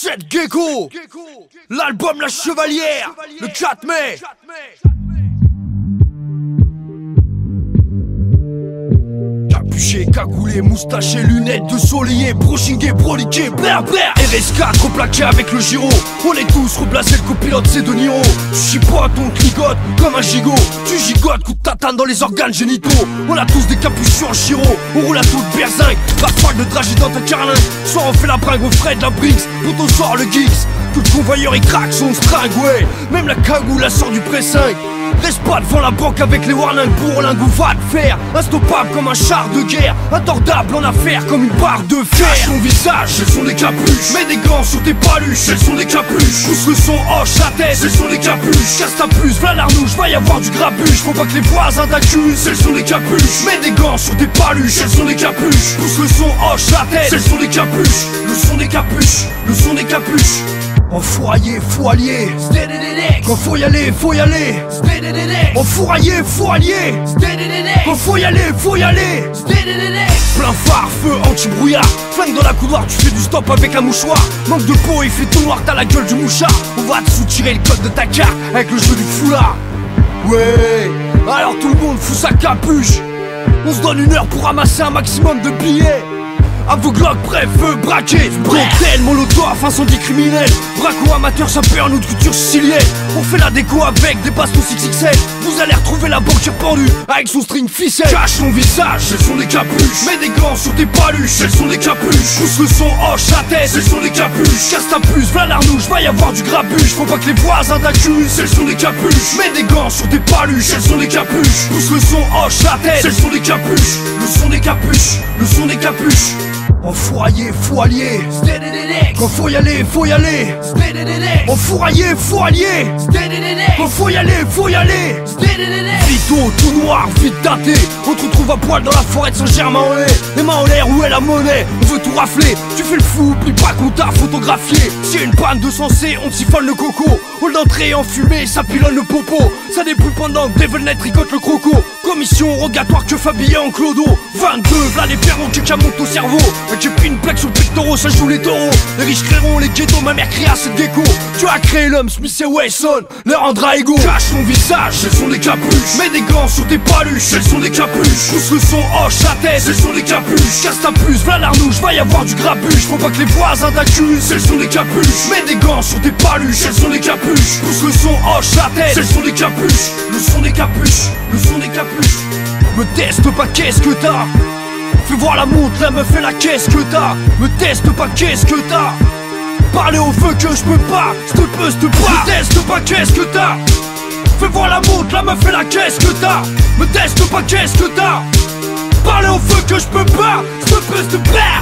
Seth Gecko, l'album La Chevalière, le 4 mai. Capuché, cagoulé, moustaché, lunettes de soleil, brochingué, broliqué, blair blair. RS4 plaqué avec le gyro. On est tous replacés, le copilote c'est De Niro. Tu chipotes, on cligote comme un gigot. Tu gigotes, coup de tatane dans les organes génitaux. On a tous des capuchons en chiro. On roule à toute berzingue, la toile de trajet dans ta carlingue. Soit on fait la bringue au frais de la Briggs, pour sort le geeks. Tout le convoyeur il craque son string, ouais. Même la cagoule la sort du pressing. Reste pas devant la banque avec les warnings pour lingot, va te faire. Instoppable comme un char de guerre, intordable en affaires comme une barre de fer. Cache ton visage, ce sont des capuches. Mets des gants sur tes paluches, ce sont des capuches. Pousse le son, hoche la tête, ce sont des capuches. Casse ta puce, v'là l'arnouche, va y avoir du grabuge. Faut pas que les voisins t'accusent, ce sont des capuches. Mets des gants sur tes paluches, ce sont des capuches. Pousse le son, hoche la tête, ce sont des capuches. Le son des capuches, le son des capuches. Enfouraillé, faut allier. Quand faut y aller, faut y aller. Enfouraillé, faut allier. Quand faut y aller, faut y aller. Plein phare, feu, anti-brouillard. Flingue dans la couloir, tu fais du stop avec un mouchoir. Manque de peau, il fait tout noir, t'as la gueule du mouchard. On va te soutirer le code de ta carte avec le jeu du foulard. Ouais, alors tout le monde fout sa capuche. On se donne 1 heure pour ramasser un maximum de billets. À vos Glock, bref, feu braqué. Cocktail, molotov, incendie criminel. Braco amateur, sapeur, notre culture sicilienne. On fait la déco avec des bastons 6XL. Vous allez retrouver la banquière pendue avec son string ficelle. Cache ton visage, ce sont des capuches. Mets des gants sur tes paluches, ce sont des capuches. Pousse le son, hoche la tête, ce sont des capuches. Casse ta puce, v'là l'arnouche, va y avoir du grabuge. Faut pas que les voisins t'accusent, ce sont des capuches. Mets des gants sur tes paluches, ce sont des capuches. Pousse le son, hoche la tête, ce sont des capuches. Le son des capuches, le son des capuches. Enfouraillé, faut allier. Quand faut y aller, faut y aller. Enfouraillé, faut allier. Quand faut y aller, faut y aller. Vito, tout noir, vite daté. On te retrouve à poil dans la forêt de Saint-Germain-en-Laye. Les mains en l'air, où est la monnaie? On veut tout rafler. Tu fais le fou, oublie pas qu'on t'a photographié. S'il y a une panne de sensé, on te siphonne le coco. Hall d'entrée en fumée, ça pilonne le popo. Ça débrouille pendant que Devilnet tricote le croco. Commission rogatoire que Fabien en clodo. 22, v'là les ferrons qui montent au cerveau. J'ai pris une plaque sur le pectoral, ça joue les taureaux. Les riches créeront les ghettos, ma mère crie à cette gecko. Tu as créé l'homme, Smith et Wesson, leur rendra égaux. Cache ton visage, ce sont des capuches. Mets des gants sur tes paluches, ce sont des capuches. Pousse le son, hoche la tête, ce sont des capuches. Casse ta puce, v'là l'arnouche, va y avoir du grabuge. Faut pas que les voisins t'accusent, ce sont des capuches. Mets des gants sur tes paluches, ce sont des capuches. Pousse le son, hoche la tête, ce sont des capuches. Le son des capuches, le son des capuches. Me teste pas, qu'est-ce que t'as? Fais voir la montre, la meuf et la caisse que t'as. Me teste pas, qu'est-ce que t'as? Parler au feu que je peux pas, s'te peux, s'te pas. Me teste pas, qu'est-ce que t'as? Fais voir la montre, la meuf et la caisse que t'as. Me teste pas, qu'est-ce que t'as? Parler au feu que je peux pas, s'te peux, s'te pas.